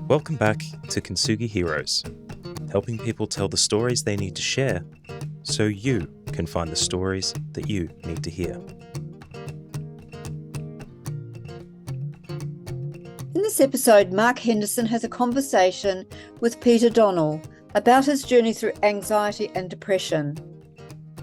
Welcome back to Kintsugi Heroes, helping people tell the stories they need to share so you can find the stories that you need to hear. In this episode, Mark Henderson has a conversation with Peter Donnell about his journey through anxiety and depression.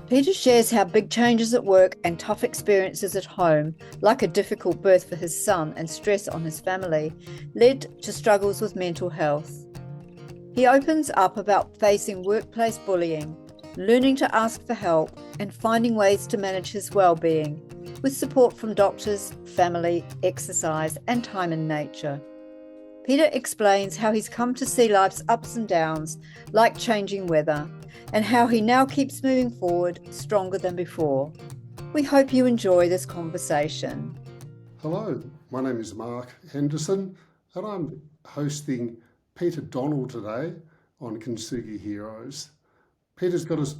Peter shares how big changes at work and tough experiences at home, like a difficult birth for his son and stress on his family, led to struggles with mental health. He opens up about facing workplace bullying, learning to ask for help, and finding ways to manage his well-being, with support from doctors, family, exercise, and time in nature. Peter explains how he's come to see life's ups and downs, like changing weather, and how he now keeps moving forward stronger than before. We hope you enjoy this conversation. Hello, my name is Mark Henderson, and I'm hosting Peter Donnell today on Kintsugi Heroes. Peter's got a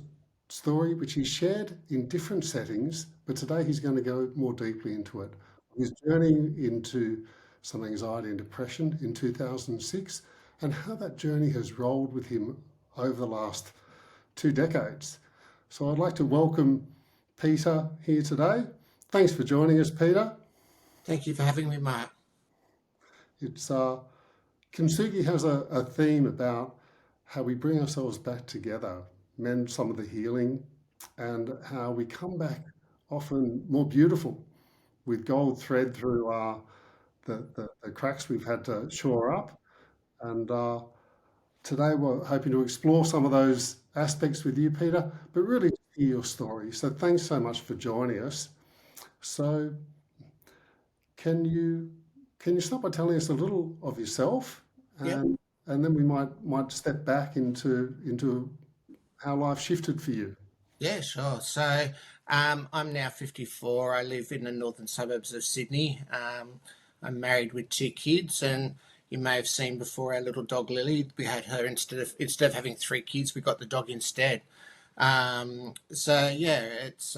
story which he shared in different settings, but today he's going to go more deeply into it. His journey into some anxiety and depression in 2006, and how that journey has rolled with him over the last 2 decades. So I'd like to welcome Peter here today. Thanks for joining us, Peter. Thank you for having me, Mark. It's Kintsugi has a theme about how we bring ourselves back together, mend some of the healing, and how we come back often more beautiful with gold thread through the cracks we've had to shore up. And today we're hoping to explore some of those aspects with you, Peter, but really hear your story. So thanks so much for joining us. So can you start by telling us a little of yourself, and then we might step back into how life shifted for you? Yeah, sure. So I'm now 54. I live in the northern suburbs of Sydney. I'm married with 2 kids, and you may have seen before our little dog Lily. We had her instead of having 3 kids, we got the dog instead. So yeah, it's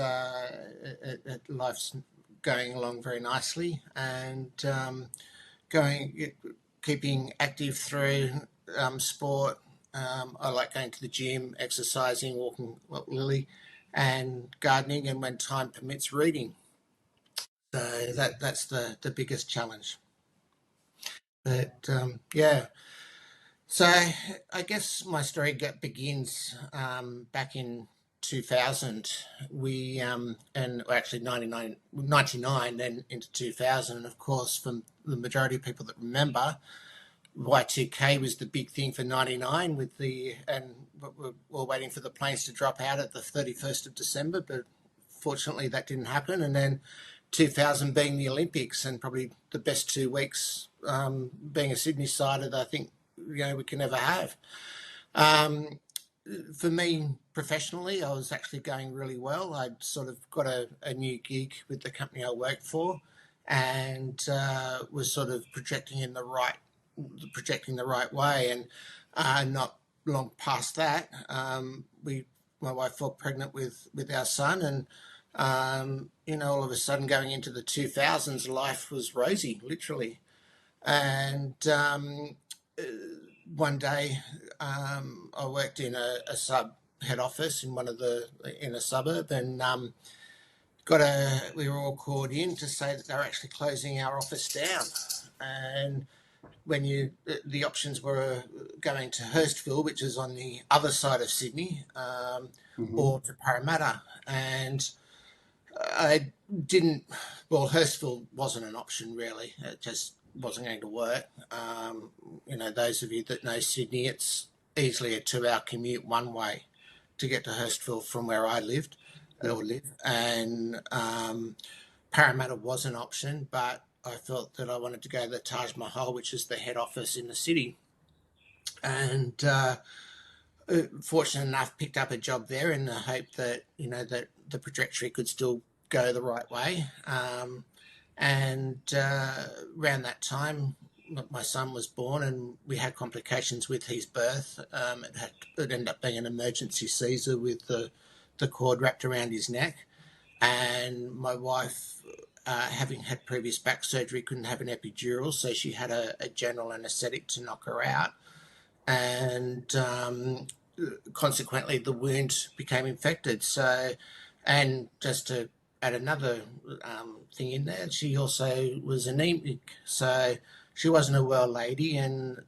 life's going along very nicely, and keeping active through sport. I like going to the gym, exercising, walking like Lily, and gardening, and when time permits, reading. So that's the biggest challenge. But yeah, so I guess my story begins back in 2000. We and actually 99, then into 2000, and of course, from the majority of people that remember, Y2K was the big thing for 99 and we're all waiting for the planes to drop out at the 31st of December, but fortunately that didn't happen. And then 2000 being the Olympics, and probably the best 2 weeks being a Sydney sider that I think we can ever have. For me professionally, I was actually going really well. I'd sort of got a new gig with the company I worked for, and was sort of projecting the right way, and not long past that, my wife fell pregnant with our son, and all of a sudden going into the 2000s, life was rosy, literally. And one day, I worked in a sub head office in a suburb, and we were all called in to say that they're actually closing our office down. And when the options were going to Hurstville, which is on the other side of Sydney, or to Parramatta, and Hurstville wasn't an option really. It just wasn't going to work. Those of you that know Sydney, it's easily a 2-hour commute one way to get to Hurstville from where I live, and Parramatta was an option, but I felt that I wanted to go to the Taj Mahal, which is the head office in the city, and fortunate enough picked up a job there in the hope that that the trajectory could still go the right way. And around that time, my son was born, and we had complications with his birth. It ended up being an emergency Caesar with the cord wrapped around his neck, and my wife having had previous back surgery, couldn't have an epidural, so she had a general anaesthetic to knock her out. And consequently, the wound became infected. So, and just to add another thing in there, she also was anemic. So she wasn't a well lady. And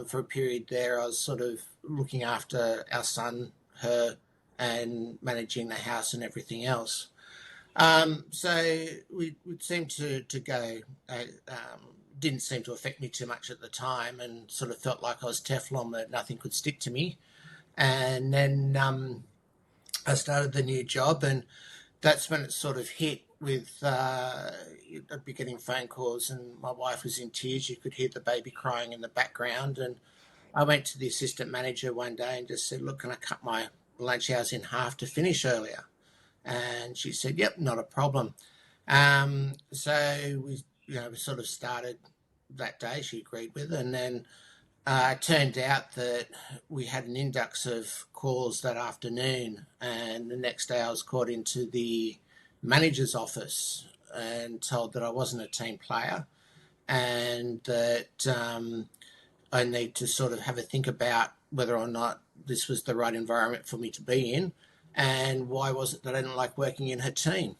for a period there, I was sort of looking after our son, her, and managing the house and everything else. So we seemed to go, didn't seem to affect me too much at the time, and sort of felt like I was Teflon, that nothing could stick to me. And then I started the new job, and that's when it sort of hit with, I'd be getting phone calls, and my wife was in tears. You could hear the baby crying in the background. And I went to the assistant manager one day and just said, look, can I cut my lunch hours in half to finish earlier? And she said, yep, not a problem. So we sort of started that day. She agreed with, and then it turned out that we had an influx of calls that afternoon, and the next day I was called into the manager's office and told that I wasn't a team player, and that I need to sort of have a think about whether or not this was the right environment for me to be in, and why was it that I didn't like working in her team.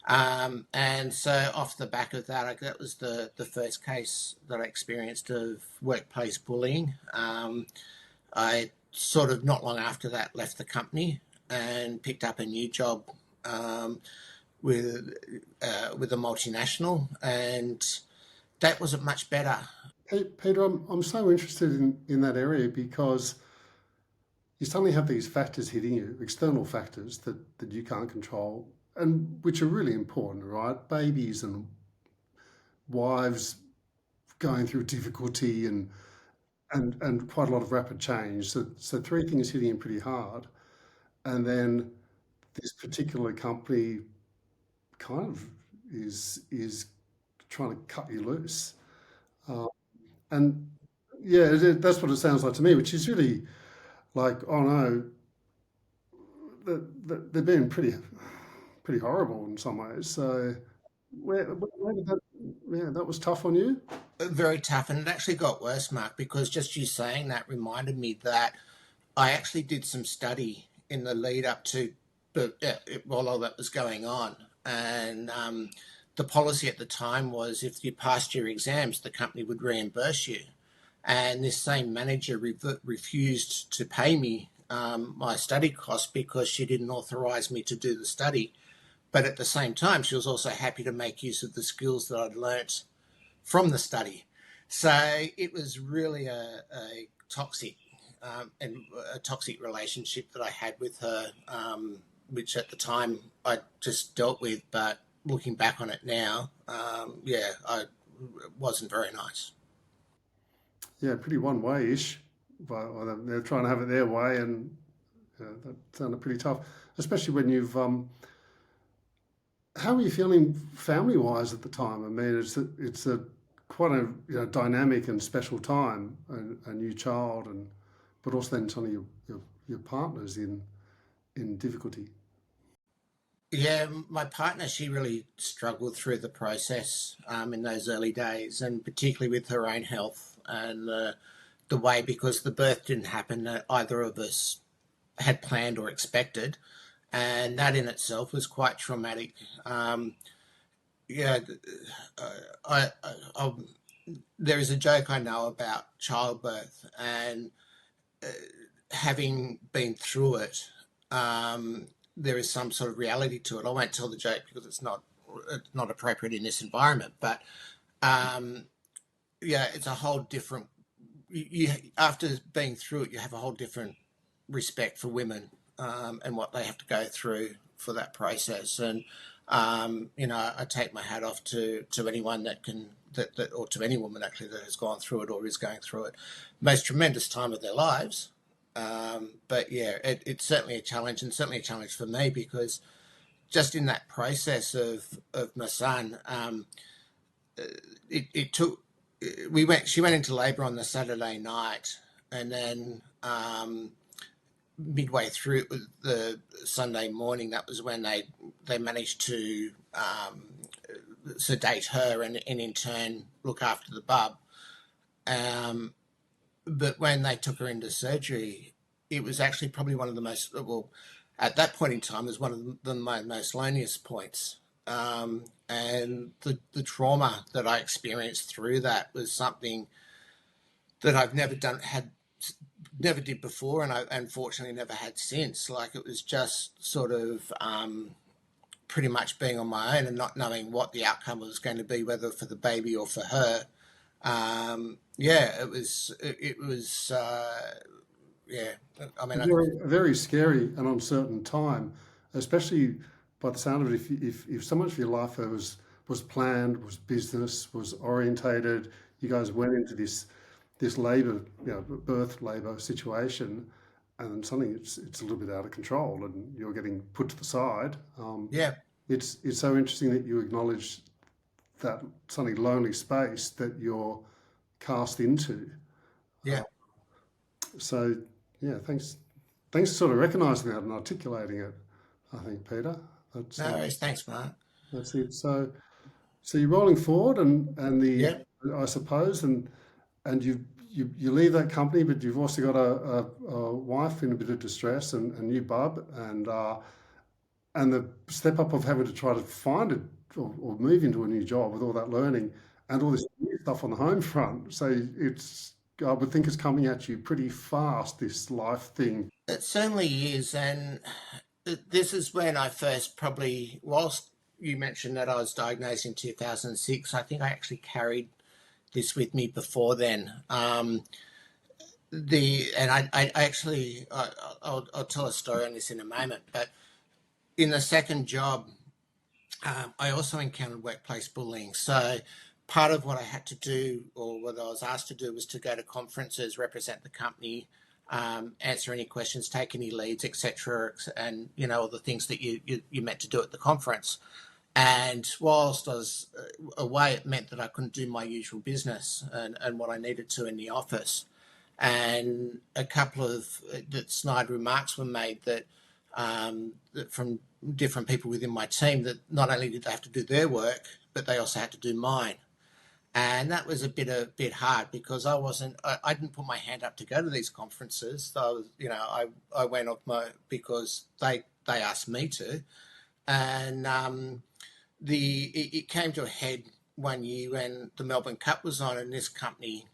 And so off the back of that, that was the first case that I experienced of workplace bullying. I sort of not long after that left the company and picked up a new job with a multinational, and that wasn't much better. Hey, Peter, I'm so interested in that area because you suddenly have these factors hitting you, external factors that you can't control, and which are really important, right? Babies and wives going through difficulty and quite a lot of rapid change. So three things hitting him pretty hard, and then this particular company kind of is trying to cut you loose, and yeah, that's what it sounds like to me, which is really like, oh no, they're being pretty horrible in some ways. So where did that? Yeah, that was tough on you. Very tough, and it actually got worse, Mark, because just you saying that reminded me that I actually did some study in the lead up to while all that was going on. And the policy at the time was if you passed your exams, the company would reimburse you. And this same manager refused to pay me my study costs because she didn't authorise me to do the study. But at the same time, she was also happy to make use of the skills that I'd learnt from the study. So it was really a toxic and a toxic relationship that I had with her, which at the time I just dealt with. But looking back on it now, it wasn't very nice. Yeah, pretty one way ish, but they're trying to have it their way, and that sounded pretty tough, especially when you've. How are you feeling family wise at the time? I mean, it's a quite a dynamic and special time, a new child, and but also then some of your partners in difficulty. Yeah, my partner, she really struggled through the process in those early days, and particularly with her own health and the way, because the birth didn't happen that either of us had planned or expected, and that in itself was quite traumatic. Yeah, I, there is a joke I know about childbirth, and having been through it, there is some sort of reality to it. I won't tell the joke because it's not appropriate in this environment, but it's a whole different. You after being through it, you have a whole different respect for women and what they have to go through for that process. And I take my hat off to anyone that can or to any woman actually that has gone through it or is going through it. Most tremendous time of their lives. But yeah, it's certainly a challenge, and certainly a challenge for me, because just in that process of my son, it took. She went into labour on the Saturday night, and then midway through the Sunday morning, that was when they managed to sedate her and in turn look after the bub. But when they took her into surgery, it was actually probably one of the most, well, at that point in time, was one of my most loneliest points. And the trauma that I experienced through that was something that I've never did before, and I unfortunately never had since. Like, it was just sort of pretty much being on my own and not knowing what the outcome was going to be, whether for the baby or for her. It was yeah. I mean, very scary and uncertain time, especially by the sound of it. If so much of your life was planned, was business, was orientated, you guys went into this labour, birth labour situation, and then suddenly it's a little bit out of control, and you're getting put to the side. yeah, It's so interesting that you acknowledge that suddenly lonely space that you're cast into. yeah. So yeah, thanks for sort of recognising that and articulating it. I think, Peter, that's No worries. Thanks, Mark. that's it. So you're rolling forward, and the Yeah. I suppose, and you leave that company, but you've also got a wife in a bit of distress and a new bub, and the step up of having to try to find it or move into a new job with all that learning and all this new stuff on the home front. So I would think it's coming at you pretty fast, this life thing. It certainly is, and this is when I first probably, whilst you mentioned that I was diagnosed in 2006, I think I actually carried this with me before then. I'll tell a story on this in a moment, but in the second job, I also encountered workplace bullying. So part of what I had to do, or what I was asked to do, was to go to conferences, represent the company, answer any questions, take any leads, etc., and all the things that you meant to do at the conference. And whilst I was away, it meant that I couldn't do my usual business and what I needed to in the office. And a couple of snide remarks were made that from different people within my team, that not only did they have to do their work, but they also had to do mine. And that was a bit hard, because I didn't put my hand up to go to these conferences. So I went off because they asked me to. And it came to a head one year when the Melbourne Cup was on, and this company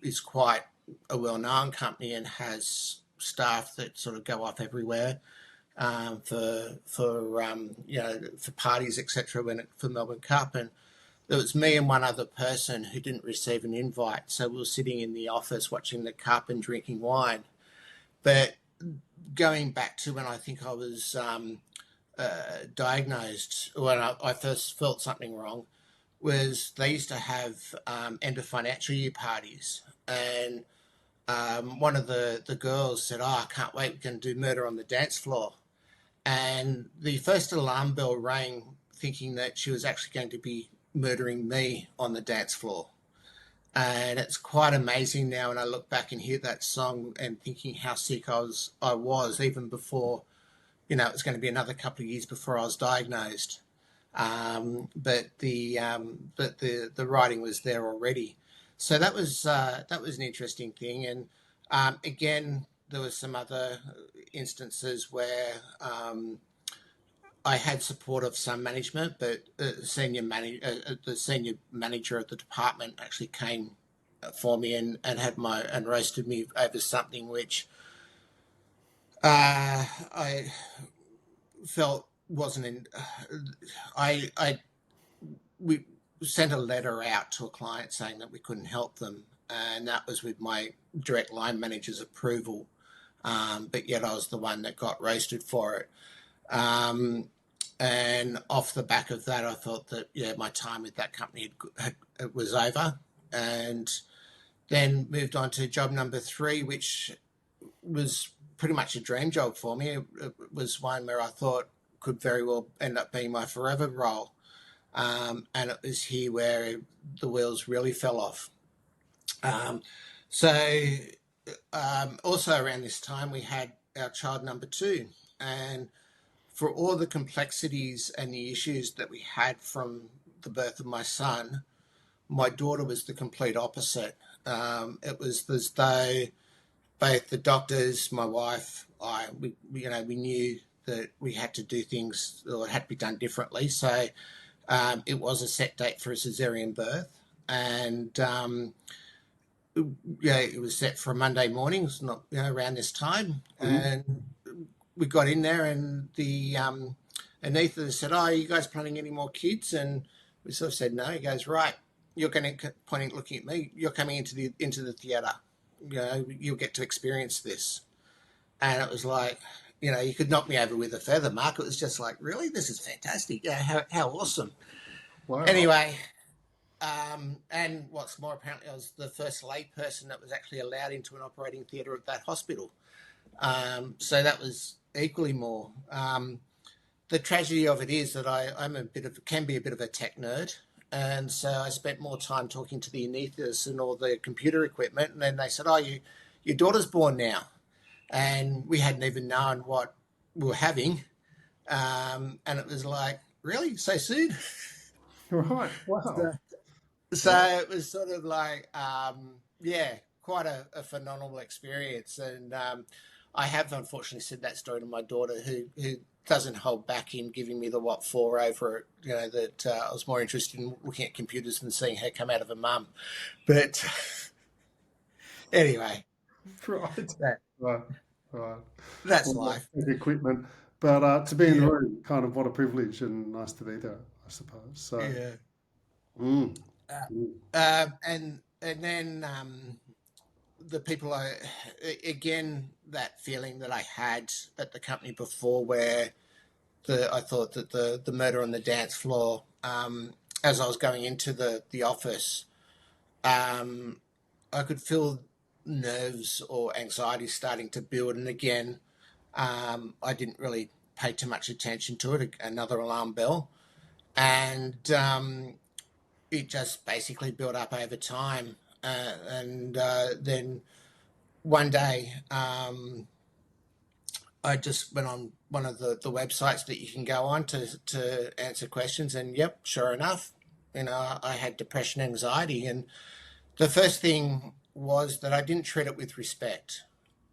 is quite a well-known company and has staff that sort of go off everywhere for parties, etc. For Melbourne Cup, and there was me and one other person who didn't receive an invite. So we were sitting in the office watching the cup and drinking wine. But going back to when I think I was diagnosed, when I first felt something wrong, was they used to have end of financial year parties. And one of the girls said, "Oh, I can't wait, we're going to do Murder on the Dance Floor." And the first alarm bell rang, thinking that she was actually going to be murdering me on the dance floor. And it's quite amazing now when I look back and hear that song and thinking how sick I was even before, it was going to be another couple of years before I was diagnosed. But the writing was there already. So that was an interesting thing. And again, there was some other instances where I had support of some management, but the senior manager of the department actually came for me and roasted me over something which I felt wasn't in. We sent a letter out to a client saying that we couldn't help them, and that was with my direct line manager's approval. But yet I was the one that got roasted for it. And off the back of that, I thought that, my time with that company was over, and then moved on to job number 3, which was pretty much a dream job for me. It was one where I thought could very well end up being my forever role. And it was here where the wheels really fell off. Also around this time, we had our child number 2, and for all the complexities and the issues that we had from the birth of my son, my daughter was the complete opposite. It was as though both the doctors, my wife, we knew that we had to do things, or it had to be done differently. So it was a set date for a cesarean birth, and it was set for a Monday morning. It was not around this time, and we got in there, and the anaesthetist said, "Oh, are you guys planning any more kids?" And we sort of said no. He goes, "Right, you're going to," pointing, looking at me, "You're coming into the theatre. You'll get to experience this." And it was like, you could knock me over with a feather, Mark. It was just like, really, this is fantastic. Yeah, how awesome. Wow. Anyway, and what's more, apparently, I was the first lay person that was actually allowed into an operating theatre at that hospital. So that was equally more. The tragedy of it is that can be a bit of a tech nerd. And so I spent more time talking to the anaesthetists and all the computer equipment. And then they said, "Oh, your daughter's born now." And we hadn't even known what we were having. And it was like, really? So soon? Right. Wow. So it was sort of like, quite a phenomenal experience. And I have unfortunately said that story to my daughter, who doesn't hold back in giving me the what for over it, that I was more interested in looking at computers than seeing her come out of a mum. But anyway, Right. That's life. Equipment, but to be in the room, kind of what a privilege and nice to be there, I suppose. So, and then the people again, that feeling that I had at the company before, where I thought that the murder on the dance floor, as I was going into the office, I could feel nerves or anxiety starting to build. And again, I didn't really pay too much attention to it. Another alarm bell. And it just basically built up over time. And then one day, I just went on one of the websites that you can go on to answer questions. And yep, sure enough, I had depression, anxiety. And the first thing was that I didn't treat it with respect.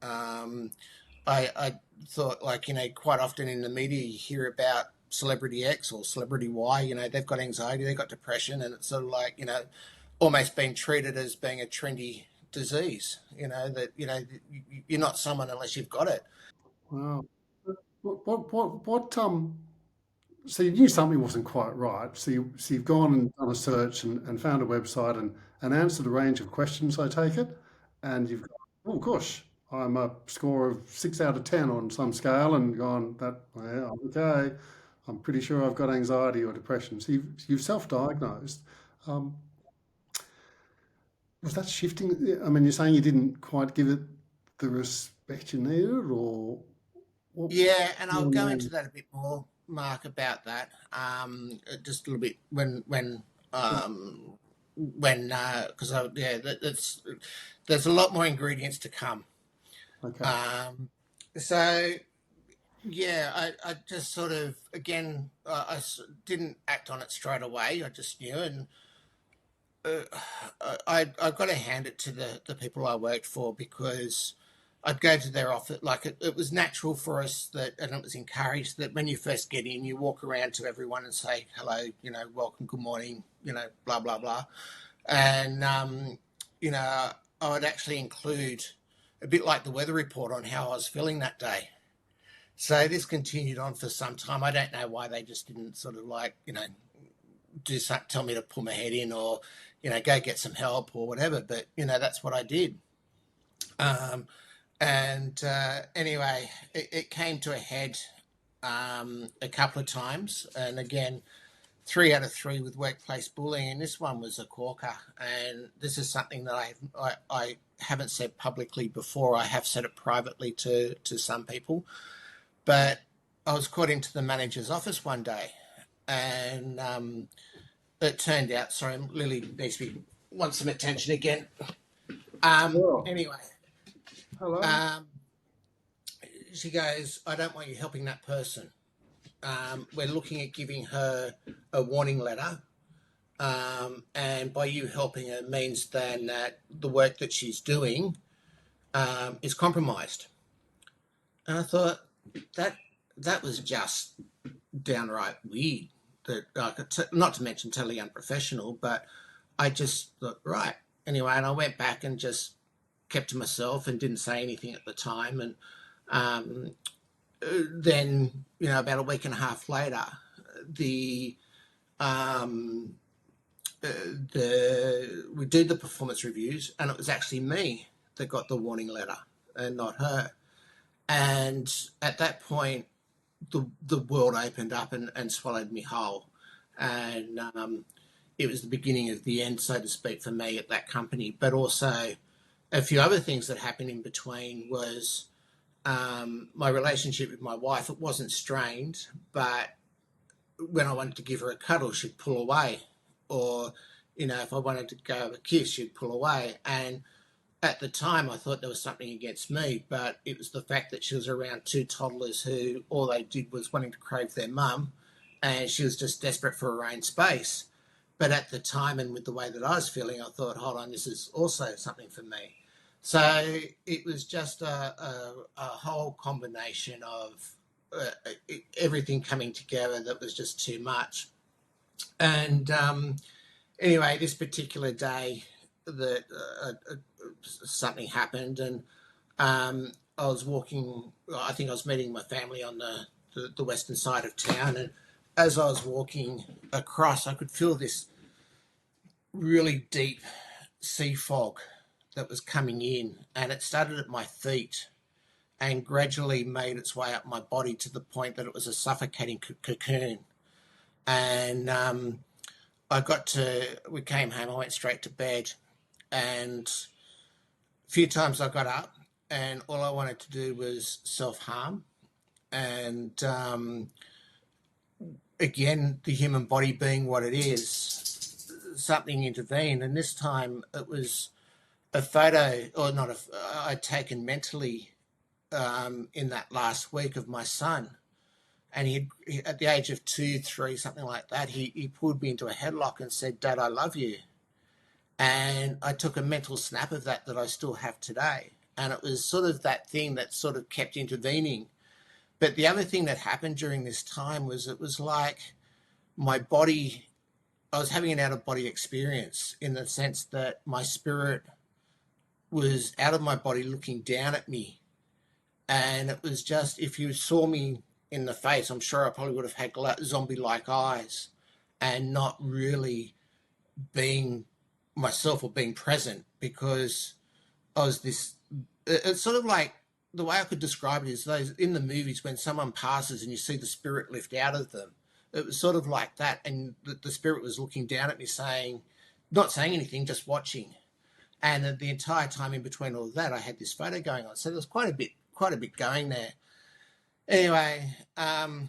I thought, quite often in the media you hear about celebrity X or celebrity Y, they've got anxiety, they've got depression, and it's sort of like, almost being treated as being a trendy disease, that, you're not someone unless you've got it. Wow. So you knew something wasn't quite right. So you've gone and done a search and found a website and answered a range of questions, I take it. And you've gone, oh gosh, I'm a score of 6 out of 10 on some scale, and gone, I'm okay. I'm pretty sure I've got anxiety or depression. So you've self-diagnosed. Um, was that shifting? I mean, you're saying you didn't quite give it the respect you needed, or what? Yeah, and I'll go into that a bit more, Mark, about that. Just a little bit because there's a lot more ingredients to come. Okay. So yeah, I just sort of, again, didn't act on it straight away. I just knew, and I've got to hand it to the people I worked for, because I'd go to their office. Like it was natural for us and it was encouraged that when you first get in, you walk around to everyone and say, hello, welcome, good morning, blah, blah, blah. And, I would actually include a bit like the weather report on how I was feeling that day. So this continued on for some time. I don't know why they just didn't sort of do something, tell me to pull my head in, or, go get some help or whatever. But, that's what I did. Anyway, it came to a head a couple of times. And again, 3 out of 3 with workplace bullying. And this one was a corker. And this is something that I haven't said publicly before. I have said it privately to some people. But I was called into the manager's office one day, and it turned out, sorry, Lily wants some attention again. Anyway, Hello. she goes, I don't want you helping that person. we're looking at giving her a warning letter. And by you helping her means then that the work that she's doing is compromised. And I thought that was just downright weird. Not to mention totally unprofessional, but I just thought, right. Anyway, and I went back and just kept to myself and didn't say anything at the time. And then, about a week and a half later, we did the performance reviews, and it was actually me that got the warning letter and not her. And at that point, the world opened up and swallowed me whole. And it was the beginning of the end, so to speak, for me at that company. But also a few other things that happened in between was my relationship with my wife. It wasn't strained, but when I wanted to give her a cuddle, she'd pull away. Or, if I wanted to go have a kiss, she'd pull away. And at the time, I thought there was something against me, but it was the fact that she was around two toddlers who all they did was wanting to crave their mum, and she was just desperate for her own space. But at the time, and with the way that I was feeling, I thought, hold on, this is also something for me. So it was just a whole combination of everything coming together that was just too much. And anyway, this particular day, that something happened, and I was walking. I think I was meeting my family on the western side of town, and as I was walking across, I could feel this really deep sea fog that was coming in, and it started at my feet and gradually made its way up my body to the point that it was a suffocating cocoon. And we came home, I went straight to bed, and a few times I got up and all I wanted to do was self-harm. And again, the human body being what it is, something intervened. And this time it was a photo, or not, I'd taken mentally in that last week of my son. And he at the age of 2, 3, something like that, he pulled me into a headlock and said, "Dad, I love you." And I took a mental snap of that I still have today. And it was sort of that thing that sort of kept intervening. But the other thing that happened during this time was it was like my body, I was having an out-of-body experience in the sense that my spirit was out of my body looking down at me. And it was just, if you saw me in the face, I'm sure I probably would have had zombie-like eyes and not really being myself or being present, because I was this, it's sort of like, the way I could describe it is those in the movies when someone passes and you see the spirit lift out of them. It was sort of like that, and the spirit was looking down at me saying, not saying anything, just watching. And the entire time in between all of that, I had this photo going on. So there was quite a bit going there. Anyway, I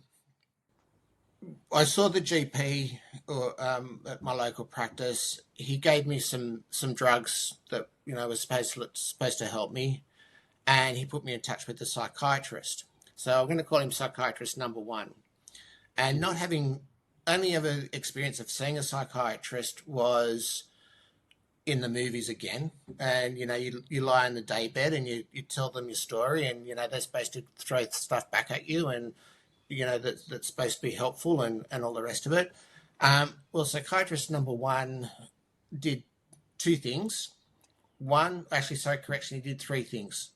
saw the GP at my local practice. He gave me some drugs that was supposed to help me, and he put me in touch with the psychiatrist. So I'm going to call him psychiatrist number 1. And not having only ever experience of seeing a psychiatrist was in the movies again. And you lie in the daybed and you tell them your story, and they're supposed to throw stuff back at you, and that's supposed to be helpful and all the rest of it. Well, psychiatrist number 1 did 2 things. He did 3 things.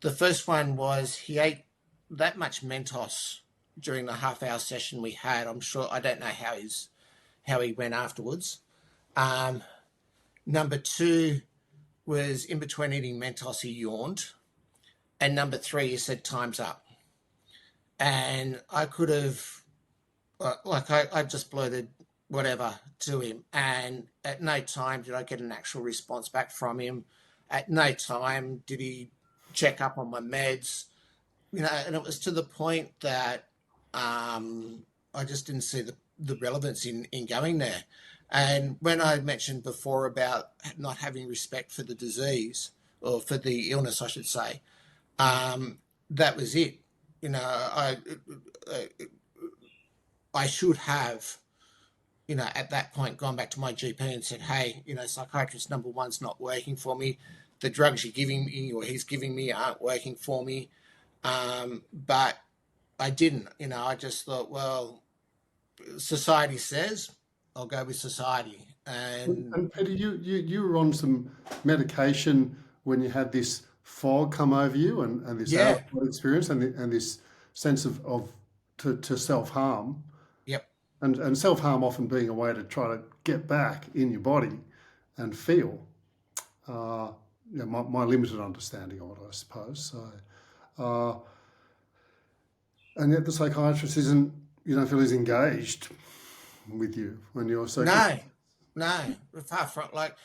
The first one was he ate that much Mentos during the half-hour session we had. I don't know how he went afterwards. Number 2 was, in between eating Mentos, he yawned. And number 3, he said, "Time's up." And I could have, I just blurted whatever to him. And at no time did I get an actual response back from him. At no time did he check up on my meds. And it was to the point that I just didn't see the relevance in going there. And when I mentioned before about not having respect for the disease, or for the illness, I should say, that was it. I should have, at that point gone back to my GP and said, hey, psychiatrist number one's not working for me. The drugs you're giving me or he's giving me aren't working for me. But I didn't, I just thought, well, society says, I'll go with society. And Peter, you were on some medication when you had this fog come over you and this Yeah, out-of-body experience and this sense of to self-harm. yep, And self-harm often being a way to try to get back in your body and feel. My limited understanding of it, I suppose. So, and yet the psychiatrist isn't, you don't feel he's engaged with you when you're so. no, far from like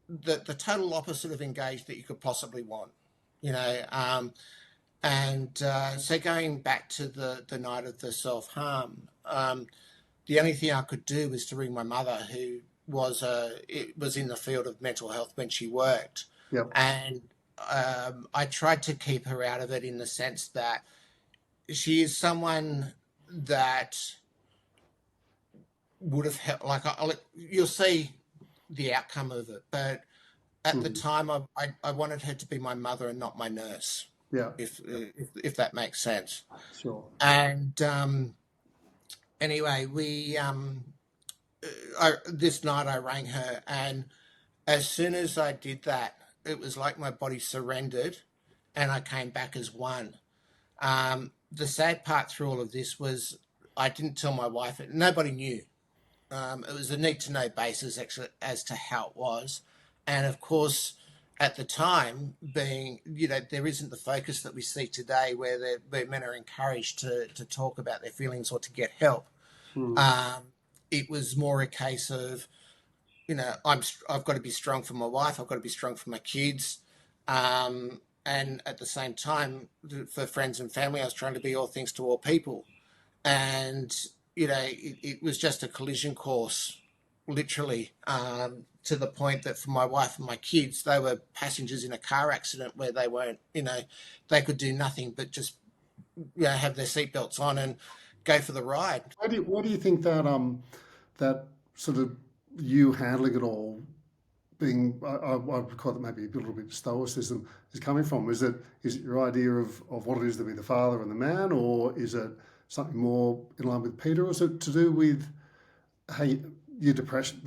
the total opposite of engaged that you could possibly want, you know. So going back to the night of the self harm, the only thing I could do was to ring my mother, who was in the field of mental health when she worked, Yep. and I tried to keep her out of it in the sense that she is someone that would have helped. Like you'll see the outcome of it, but at the time, I wanted her to be my mother and not my nurse, Yeah. if that makes sense. Sure. And anyway, this night I rang her, and as soon as I did that, it was like my body surrendered, and I came back as one. The sad part through all of this was I didn't tell my wife. Nobody knew. It was a need-to-know basis actually as to how it was. And of course, at the time, being, there isn't the focus that we see today where men are encouraged to talk about their feelings or to get help. It was more a case of, I've got to be strong for my wife. I've got to be strong for my kids. And at the same time, for friends and family, I was trying to be all things to all people. And, it was just a collision course, literally, to the point that for my wife and my kids, they were passengers in a car accident where they weren't, they could do nothing but just, have their seatbelts on and go for the ride. Why do you think that sort of you handling it all, being I would call it maybe a little bit stoicism, is coming from? Is it your idea of what it is to be the father and the man, or is it something more in line with Peter, or is it to do with the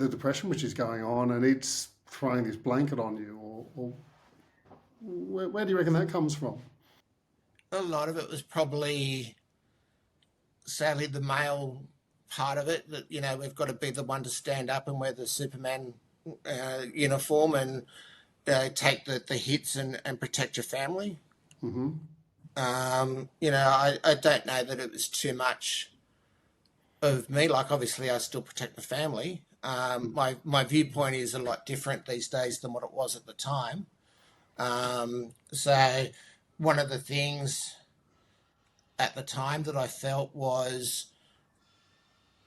depression which is going on, and it's throwing this blanket on you, or where do you reckon that comes from? A lot of it was probably, sadly, the male part of it, that, we've got to be the one to stand up and wear the Superman uniform and take the hits and protect your family. Mm-hmm. I don't know that it was too much of me. Like, obviously, I still protect my family. My viewpoint is a lot different these days than what it was at the time. So one of the things at the time that I felt was,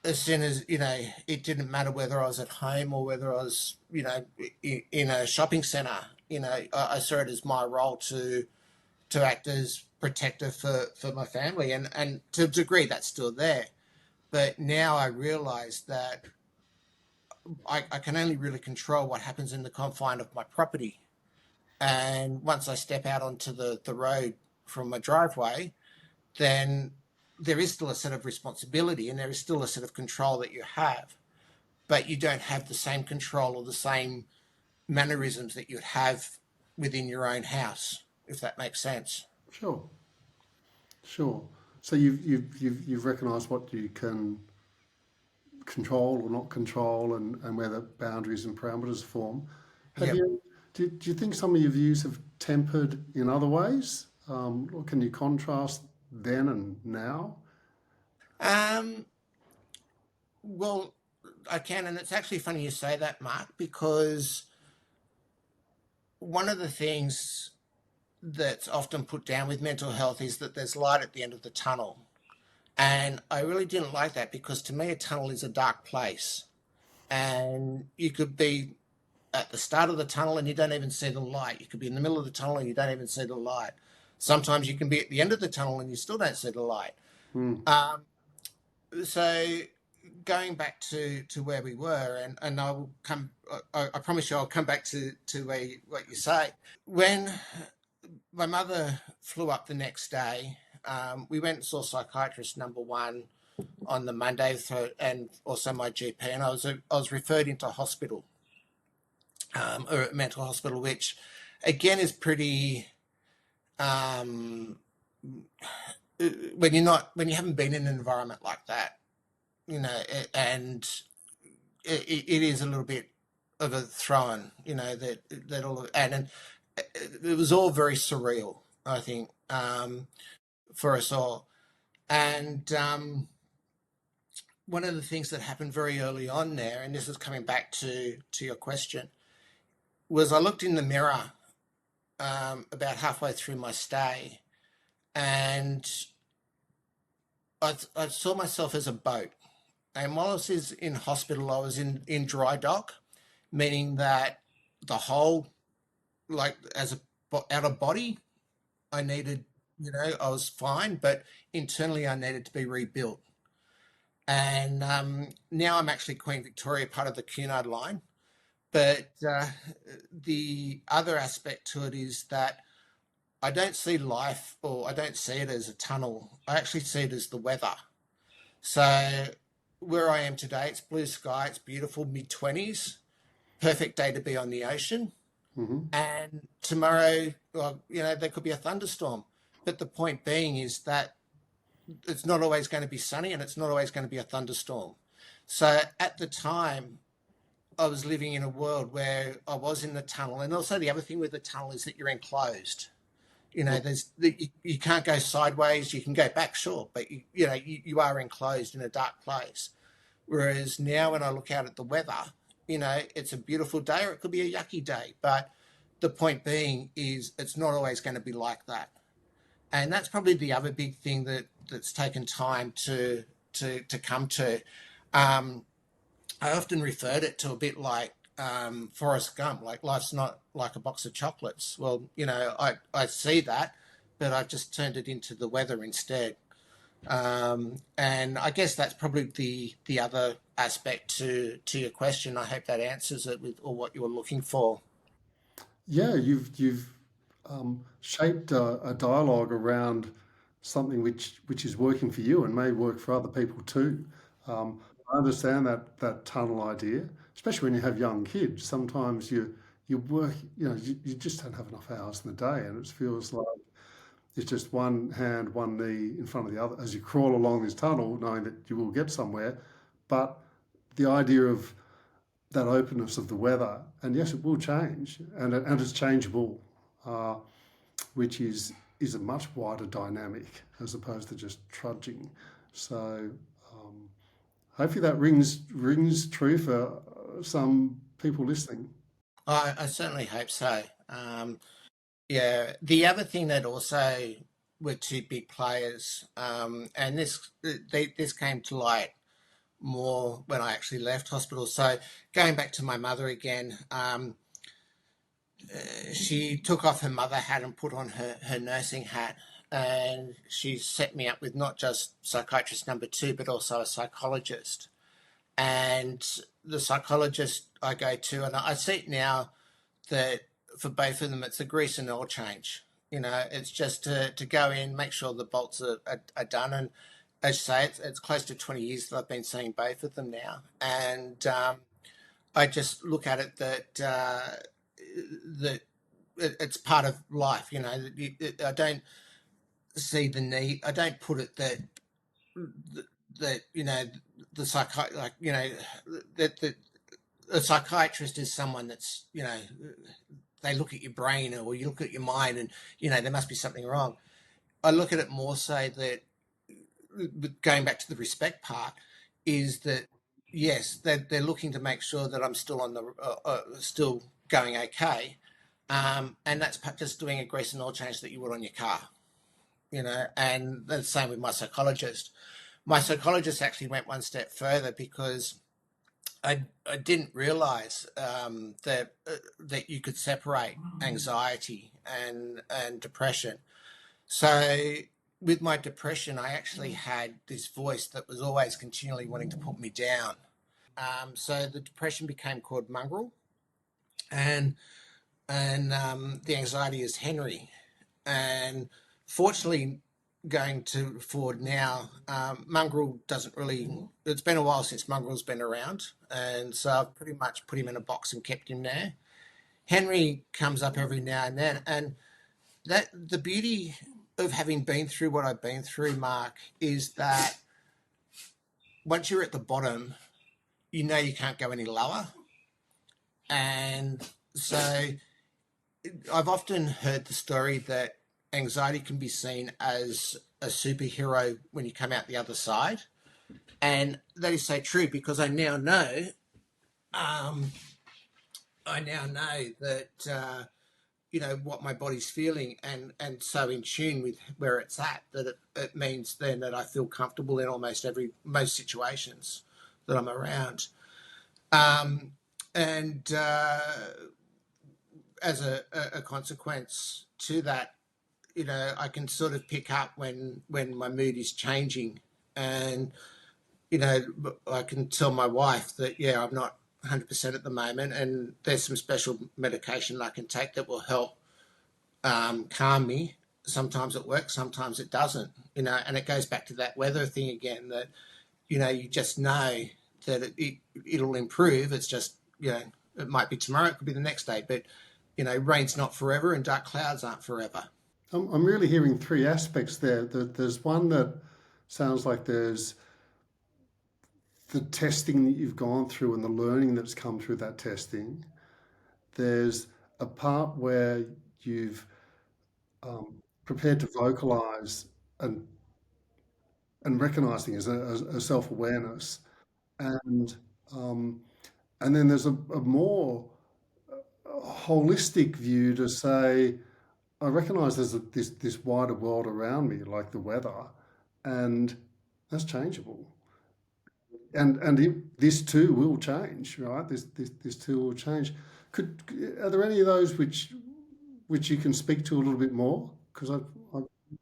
as soon as, it didn't matter whether I was at home or whether I was, in a shopping centre, I saw it as my role to act as protector for my family. And to a degree, that's still there. But now I realise that I can only really control what happens in the confine of my property. And once I step out onto the road from my driveway, then there is still a set of responsibility and there is still a set of control that you have. But you don't have the same control or the same mannerisms that you'd have within your own house, if that makes sense. Sure. So you've recognised what you can control or not control, and where the boundaries and parameters form. Yep. Do you think some of your views have tempered in other ways? Or can you contrast then and now? Well, I can, and it's actually funny you say that, Mark, because one of the things that's often put down with mental health is that there's light at the end of the tunnel. And I really didn't like that, because to me a tunnel is a dark place. And you could be at the start of the tunnel and you don't even see the light. You could be in the middle of the tunnel and you don't even see the light. Sometimes you can be at the end of the tunnel and you still don't see the light. So going back to where we were, and I will come. I promise you, I'll come back to what you say. When my mother flew up the next day, we went and saw psychiatrist number one on the Monday, and also my GP, and I was referred into hospital, or a mental hospital, which again is pretty. Um, when you haven't been in an environment like that, and it is a little bit of a throw-in, that all of, and it was all very surreal, I think, for us all. And one of the things that happened very early on there, and this is coming back to your question, was I looked in the mirror about halfway through my stay, and I saw myself as a boat. And while I was in hospital, I was in dry dock, meaning that the whole, like as a out of body, I needed, I was fine, but internally I needed to be rebuilt. And now I'm actually Queen Victoria, part of the Cunard line. But the other aspect to it is that I don't see life, or I don't see it as a tunnel. I actually see it as the weather. So where I am today, it's blue sky, it's beautiful, mid-20s, perfect day to be on the ocean. Mm-hmm. And tomorrow, well, there could be a thunderstorm. But the point being is that it's not always going to be sunny, and it's not always going to be a thunderstorm. So at the time, I was living in a world where I was in the tunnel. And also the other thing with the tunnel is that you're enclosed. You can't go sideways. You can go back, sure, but you are enclosed in a dark place. Whereas now, when I look out at the weather, it's a beautiful day, or it could be a yucky day. But the point being is, it's not always going to be like that, and that's probably the other big thing that's taken time to come to. I often referred it to a bit like Forrest Gump, like life's not like a box of chocolates. Well, I see that, but I've just turned it into the weather instead. And I guess that's probably the other aspect to your question. I hope that answers it with or what you were looking for. Yeah, you've shaped a dialogue around something which is working for you and may work for other people too. I understand that tunnel idea, especially when you have young kids. Sometimes you work, you just don't have enough hours in the day, and it feels like it's just one hand, one knee in front of the other as you crawl along this tunnel, knowing that you will get somewhere. But the idea of that openness of the weather, and yes, it will change, and it's changeable, uh, which is a much wider dynamic as opposed to just trudging. So hopefully that rings true for some people listening. I certainly hope so. Yeah, the other thing that also were two big players, and this came to light more when I actually left hospital. So going back to my mother again, she took off her mother hat and put on her nursing hat, and she set me up with not just psychiatrist number two, but also a psychologist. And the psychologist I go to, and I see it now that for both of them, it's a grease and oil change. It's just to go in, make sure the bolts are done. And as you say, it's close to 20 years that I've been seeing both of them now. And I just look at it that it's part of life. I don't see the need. I don't put it that the that a psychiatrist is someone that's they look at your brain, or you look at your mind, and there must be something wrong. I look at it more so that, going back to the respect part, is that yes, they're looking to make sure that I'm still on the still going okay, and that's just doing a grease and oil change that you would on your car, and the same with my psychologist. My psychologist actually went one step further, because I didn't realize that you could separate anxiety and depression. So with my depression, I actually had this voice that was always continually wanting to put me down. So the depression became called mongrel, and the anxiety is Henry. And fortunately, going to forward now, mongrel doesn't really. It's been a while since mongrel's been around, and so I've pretty much put him in a box and kept him there. Henry comes up every now and then, and that the beauty of having been through what I've been through, Mark, is that once you're at the bottom, you know you can't go any lower. And so I've often heard the story that anxiety can be seen as a superhero when you come out the other side. And that is so true, because um, I now know that what my body's feeling, and so in tune with where it's at, that it means then that I feel comfortable in most situations that I'm around. And as a consequence to that, I can sort of pick up when my mood is changing, and I can tell my wife that, yeah, I'm not 100% at the moment, and there's some special medication I can take that will help calm me. Sometimes it works, sometimes it doesn't, and it goes back to that weather thing again, that, you just know that it'll improve. It's just, it might be tomorrow, it could be the next day, but, rain's not forever and dark clouds aren't forever. I'm really hearing three aspects there. There's one that sounds like there's the testing that you've gone through and the learning that's come through that testing. There's a part where you've prepared to vocalize and recognizing as a self-awareness, and then there's a more holistic view to say, I recognize there's this wider world around me, like the weather, and that's changeable. And this too will change, right? This too will change. Are there any of those which you can speak to a little bit more? Because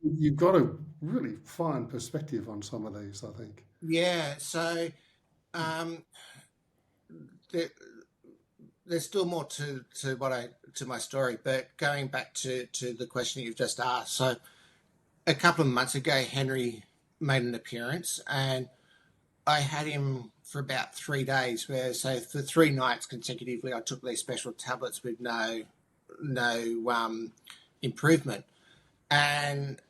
you've got a really fine perspective on some of these, I think. Yeah, so um, there, there's still more to my story, but going back to the question you've just asked. So a couple of months ago, Henry made an appearance, and I had him for about 3 days. So for 3 nights consecutively, I took these special tablets with no improvement. And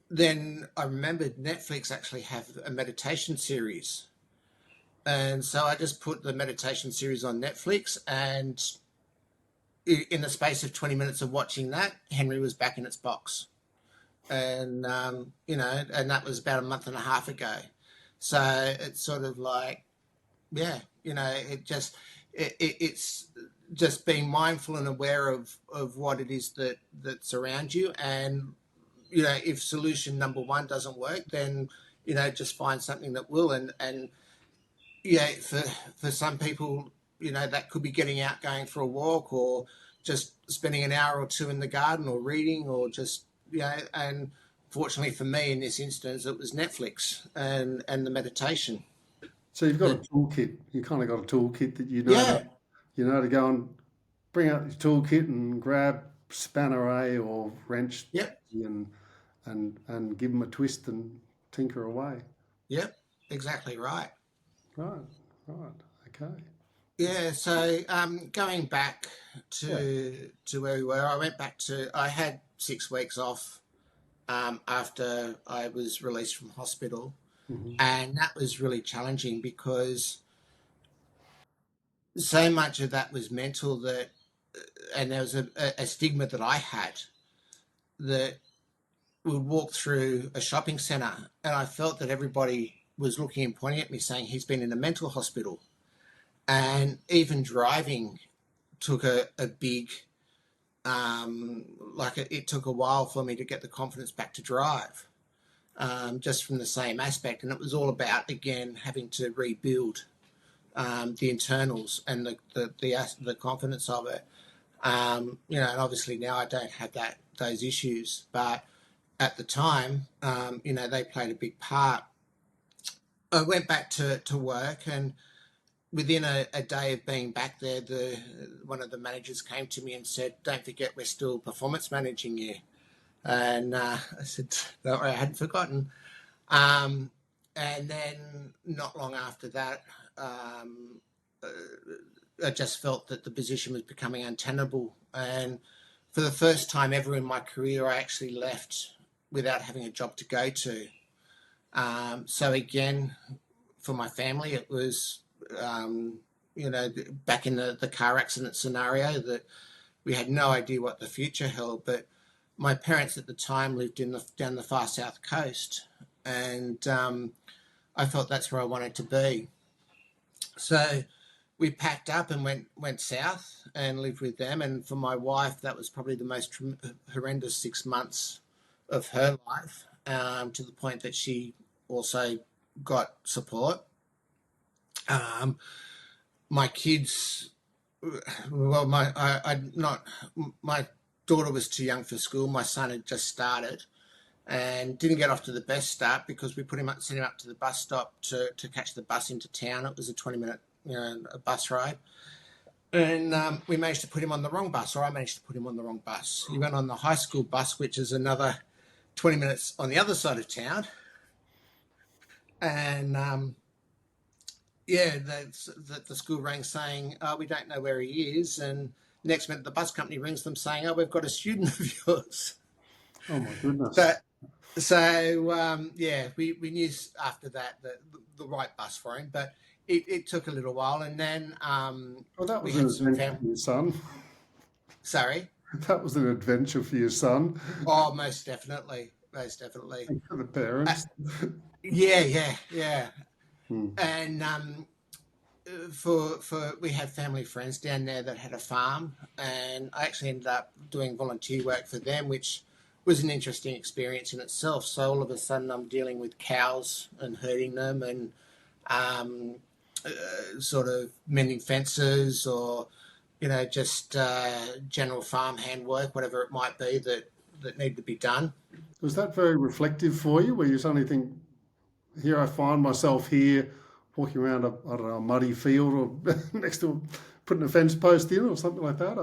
then I remembered Netflix actually have a meditation series, and so I just put the meditation series on Netflix, and in the space of 20 minutes of watching that, Henry was back in its box. And and that was about a month and a half ago. So it's sort of like, yeah, it's just being mindful and aware of what it is that's around you. And if solution number one doesn't work, then just find something that will. And yeah, for some people, that could be getting out, going for a walk, or just spending an hour or two in the garden, or reading, or just and fortunately for me in this instance, it was Netflix and the meditation. So you've got a toolkit. You kind of got a toolkit that Yeah, you know to go and bring out your toolkit and grab spanner A or wrench yep, and give them a twist and tinker away. yep, exactly right. Right, right, okay. Yeah, so going back Yeah. to where we were, I had 6 weeks off after I was released from hospital, Hmm. and that was really challenging because so much of that was mental, and there was a stigma that I had, that would walk through a shopping centre and I felt that everybody was looking and pointing at me saying he's been in a mental hospital. And even driving took a big, it took a while for me to get the confidence back to drive, just from the same aspect. And it was all about, again, having to rebuild the internals and the confidence of it. And obviously now I don't have those issues, but at the time, they played a big part. I went back to work, and within a day of being back there, one of the managers came to me and said, "Don't forget, we're still performance managing you." And I said, "No, I hadn't forgotten." Um, and then not long after that, I just felt that the position was becoming untenable. And for the first time ever in my career, I actually left without having a job to go to. So again, for my family, it was, back in the car accident scenario, that we had no idea what the future held. But my parents at the time lived down the far south coast, and I felt that's where I wanted to be. So we packed up and went south and lived with them. And for my wife, that was probably the most horrendous 6 months of her life, to the point that she also got support. My kids, well, my daughter was too young for school. My son had just started and didn't get off to the best start because we sent him up to the bus stop to catch the bus into town. It was a 20-minute a bus ride. And we managed to put him on the wrong bus, or I managed to put him on the wrong bus. He went on the high school bus, which is another 20 minutes on the other side of town. And the school rang saying, "Oh, we don't know where he is." And next minute, the bus company rings them saying, "Oh, we've got a student of yours." Oh my goodness. So we knew after that the right bus for him, but it took a little while. And then Well, that we was an had some adventure for your son. Sorry? That was an adventure for your son Oh, most definitely. Most definitely. and for the parents. Yeah. Hmm. And we had family friends down there that had a farm, and I actually ended up doing volunteer work for them, which was an interesting experience in itself. So all of a sudden I'm dealing with cows and herding them, and sort of mending fences, or just general farm handwork, whatever it might be that needed to be done. Was that very reflective for you, where you suddenly think, here I find myself here walking around a muddy field or next to putting a fence post in or something like that?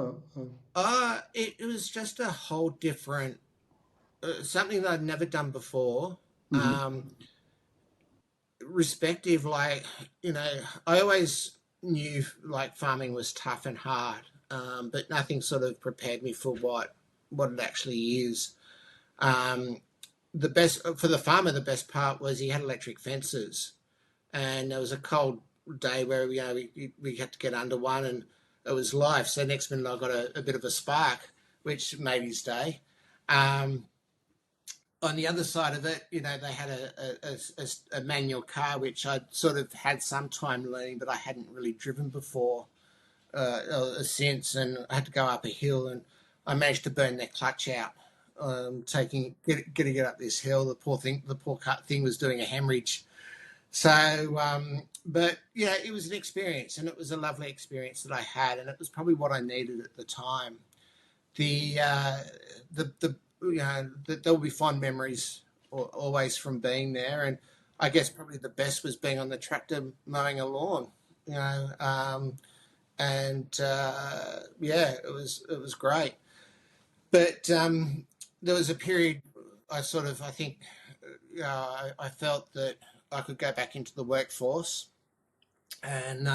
It was just a whole different, something that I'd never done before. Mhm. Respective, I always knew like farming was tough and hard, but nothing sort of prepared me for what it actually is. The best for the farmer, the best part was he had electric fences, and there was a cold day where we had to get under one, and it was life. So next minute I got a bit of a spark, which made his day. On the other side of it, they had a manual car, which I'd sort of had some time learning, but I hadn't really driven before since, and I had to go up a hill, and I managed to burn their clutch out, getting it up this hill. The poor thing was doing a hemorrhage. So, but yeah, it was an experience, and it was a lovely experience that I had, and it was probably what I needed at the time. There will be fond memories always from being there, and I guess probably the best was being on the tractor mowing a lawn, it was great. But there was a period I felt that I could go back into the workforce, and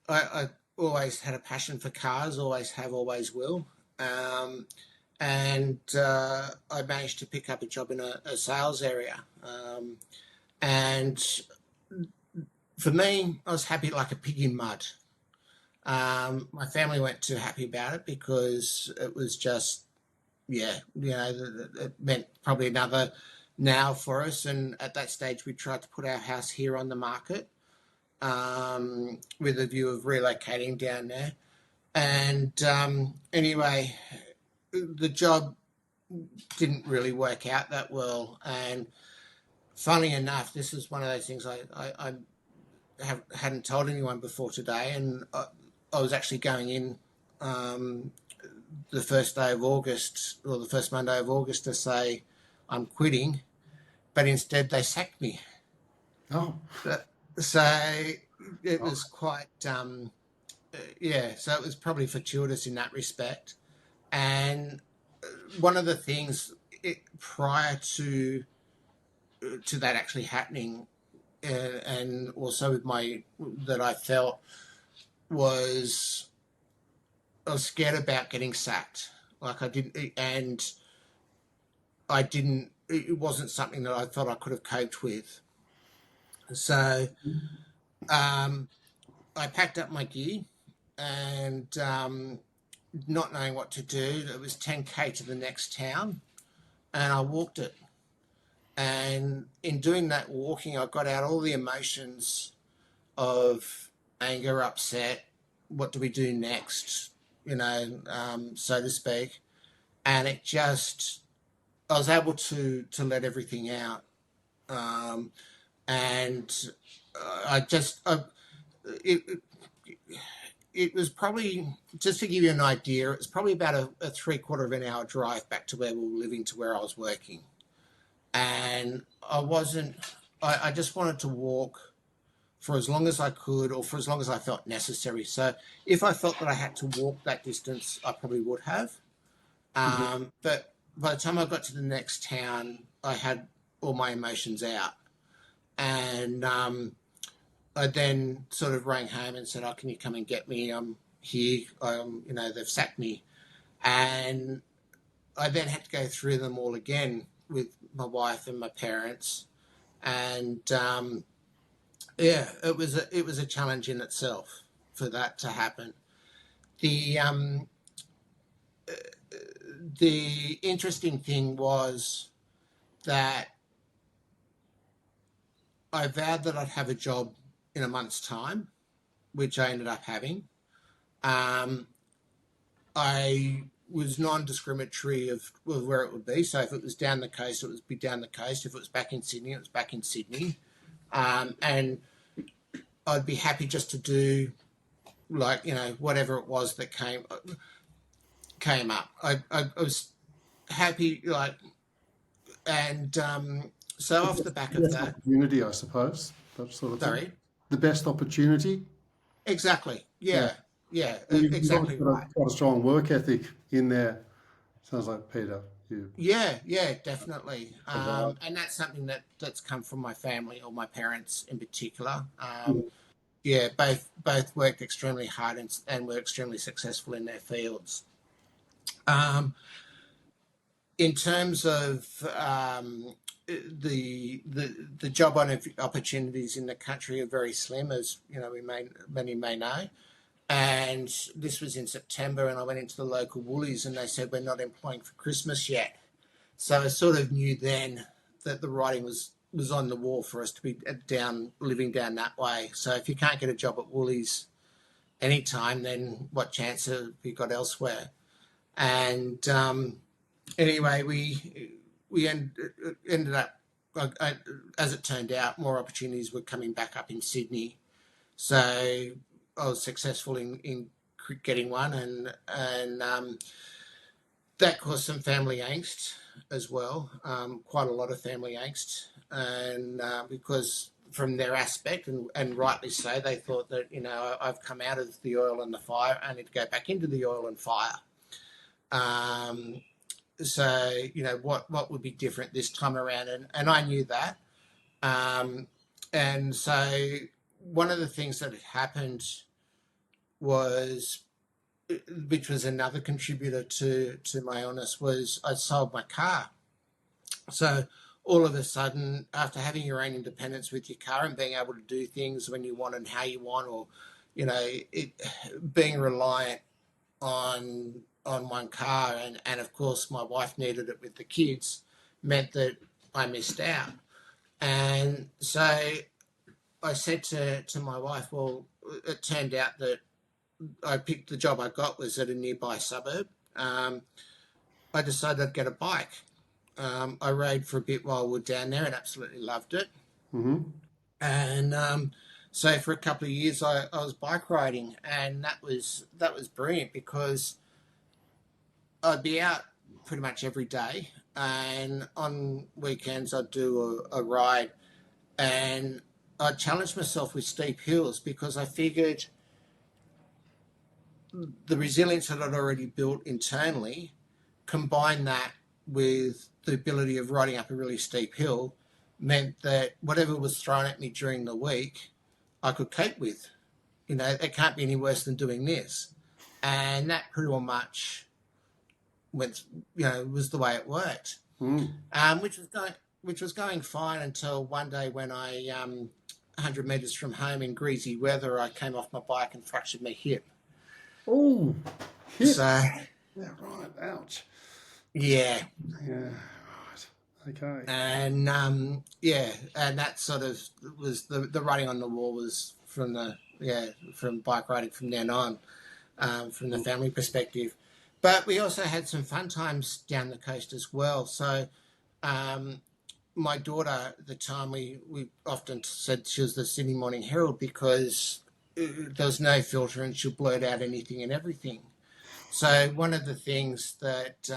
I always had a passion for cars, always have, always will. And I managed to pick up a job in a sales area. And for me, I was happy like a pig in mud. My family weren't too happy about it because it was just, it meant probably another now for us. And at that stage, we tried to put our house here on the market, with a view of relocating down there. And anyway, the job didn't really work out that well. And funnily enough, this is one of those things I hadn't told anyone before today. And I was actually going in the first day of August, or the first Monday of August, to say I'm quitting, but instead they sacked me. Oh, So it was quite, yeah, so it was probably fortuitous in that respect. And one of the things prior to that actually happening, and also with that I felt was I was scared about getting sacked. Like I didn't, and I didn't. It wasn't something that I thought I could have coped with. So I packed up my gear and not knowing what to do. It was 10K to the next town, and I walked it. And in doing that walking, I got out all the emotions of anger, upset. What do we do next? So to speak. And it just, I was able to let everything out. Um, and I just, it, it was probably, just to give you an idea, it was probably about a 3/4 of an hour drive back to where we were living to where I was working. And I just wanted to walk for as long as I could or for as long as I felt necessary. So if I felt that I had to walk that distance, I probably would have. But by the time I got to the next town, I had all my emotions out. And I then sort of rang home and said, "Oh, can you come and get me? I'm here. They've sacked me." And I then had to go through them all again with my wife and my parents. And yeah, it was a challenge in itself for that to happen. The the interesting thing was that I vowed that I'd have a job in a month's time, which I ended up having. Um, I was non-discriminatory of where it would be. So if it was down the coast, it would be down the coast. If it was back in Sydney, it was back in Sydney. And I'd be happy just to do whatever it was that came up. I was happy, and so off the back of that, opportunity, I suppose, that sort of thing. sorry, The best opportunity. exactly, yeah, You've exactly got right. quite a strong work ethic in there. Sounds like Peter. Yeah, definitely. And that's something that's come from my family or my parents in particular. Yeah, both worked extremely hard and were extremely successful in their fields. Um, in terms of the job opportunities in the country are very slim, as many may know. And this was in September, and I went into the local Woolies, and they said we're not employing for Christmas yet. So I sort of knew then that the writing was on the wall for us to be living down that way. So if you can't get a job at Woolies anytime, then what chance have you got elsewhere? And anyway, we ended up, as it turned out, more opportunities were coming back up in Sydney. So I was successful in getting one, and that caused some family angst as well, quite a lot of family angst, and because from their aspect, and rightly so, they thought that I've come out of the oil and the fire, I need to go back into the oil and fire. So what would be different this time around, and I knew that, and so one of the things that had happened was, which was another contributor to my illness, was I sold my car. So all of a sudden, after having your own independence with your car and being able to do things when you want and how you want, or being reliant on one car, and of course my wife needed it with the kids, meant that I missed out. And so I said to my wife, well, it turned out that I picked the job I got was at a nearby suburb. I decided I'd get a bike. I rode for a bit while we were down there and absolutely loved it. And so for a couple of years I was bike riding, and that was brilliant because I'd be out pretty much every day, and on weekends I'd do a ride, and I challenged myself with steep hills because I figured the resilience that I'd already built internally, combine that with the ability of riding up a really steep hill, meant that whatever was thrown at me during the week, I could cope with. You know, it can't be any worse than doing this. And that pretty much went, was the way it worked. Mm. Which was going fine until one day when 100 metres from home in greasy weather, I came off my bike and fractured my hip. Oh, hip. So, Yeah, right. Ouch. yeah. Yeah, right. Okay. And and that sort of was the writing on the wall was from bike riding from then on, from the family perspective. But we also had some fun times down the coast as well. So my daughter at the time, we often said she was the Sydney Morning Herald because there was no filter and she'll blurt out anything and everything. So one of the things that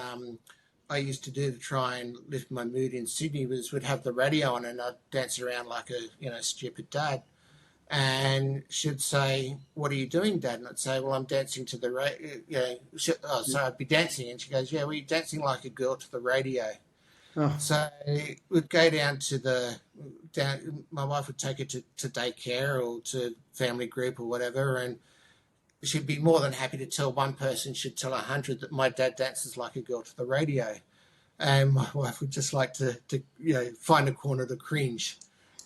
I used to do to try and lift my mood in Sydney was would have the radio on and I'd dance around like a stupid dad. And she'd say, "What are you doing, Dad?" And I'd say, "Well, I'm dancing to the radio." So I'd be dancing, and she goes, "Yeah, well, you're dancing like a girl to the radio." Oh. So we'd go down to my wife would take her to daycare or to family group or whatever, and she'd be more than happy to tell one person should tell 100 that my dad dances like a girl to the radio. And my wife would just like to find a corner to cringe.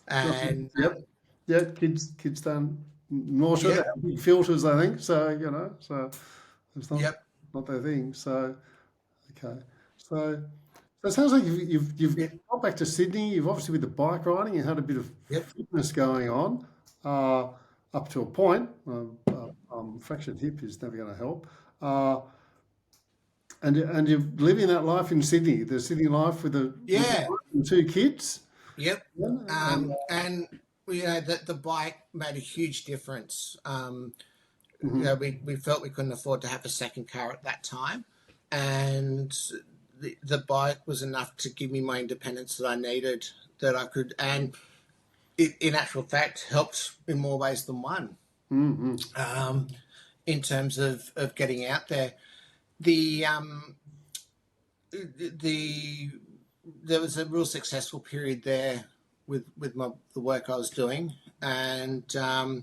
And yep. Yeah, kids don't nor should Yep. have big filters, I think. So, so it's not Yep. not their thing. So okay. So it sounds like you've Yep. got back to Sydney. You've obviously with the bike riding, you had a bit of Yep. fitness going on, up to a point. Fractured hip is never going to help. And you're living that life in Sydney, the Sydney life with the Yeah. and 2 kids. Yep. Yeah, And the bike made a huge difference. mhm. We felt we couldn't afford to have a second car at that time, and the bike was enough to give me my independence that I needed, that I could, and it, in actual fact, helped in more ways than one. Mhm. In terms of getting out there, the there was a real successful period there with the work I was doing, and I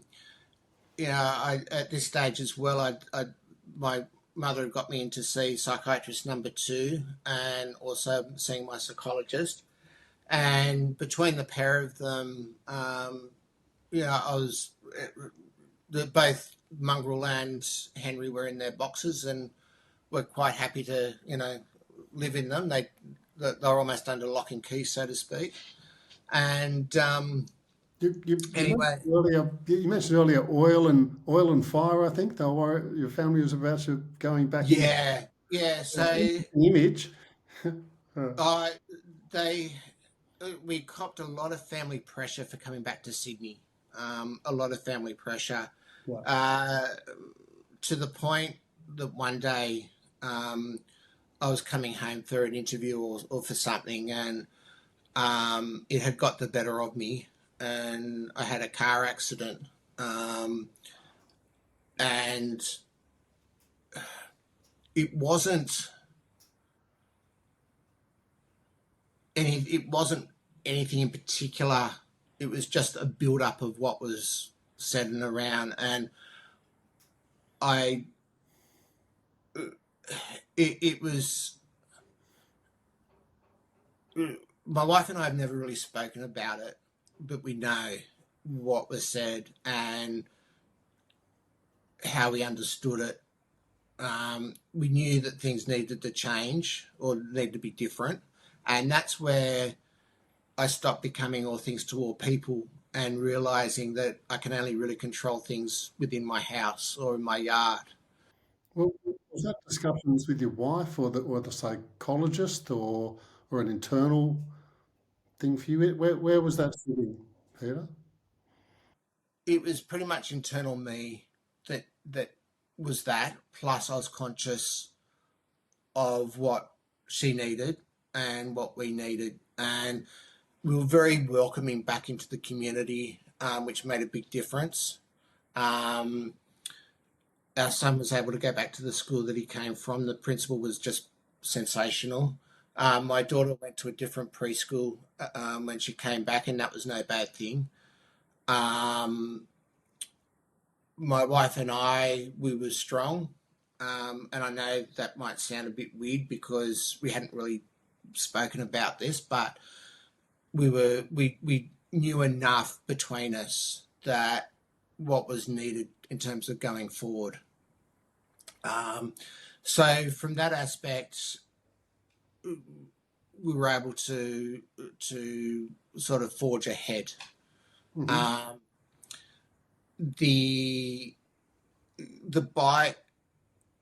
at this stage as well, my mother had got me in to see psychiatrist number 2 and also seeing my psychologist, and between the pair of them, I was both Mongrel and Henry were in their boxes and were quite happy to live in them. They're almost under lock and key, so to speak. And anyway, you mentioned earlier oil and fire. I think your family was about to going back. yeah. So Image. We copped a lot of family pressure for coming back to Sydney. A lot of family pressure, to the point that one day I was coming home for an interview or for something, and it had got the better of me, and I had a car accident, and it wasn't anything in particular. It was just a build up of what was said and around, and it was, my wife and I have never really spoken about it, but we know what was said and how we understood it. We knew that things needed to change or needed to be different, and that's where I stopped becoming all things to all people and realising that I can only really control things within my house or in my yard. Well, was that discussions with your wife or the psychologist or an internal thing for you? Where was that sitting, Peter? It was pretty much internal me that was that. Plus, I was conscious of what she needed and what we needed. And we were very welcoming back into the community, which made a big difference. Um, our son was able to go back to the school that he came from. The principal was just sensational. My daughter went to a different preschool when she came back, and that was no bad thing. Um, my wife and we were strong. And I know that might sound a bit weird because we hadn't really spoken about this, but we knew enough between us that what was needed in terms of going forward. So from that aspect, we were able to sort of forge ahead. Mm-hmm. The bike,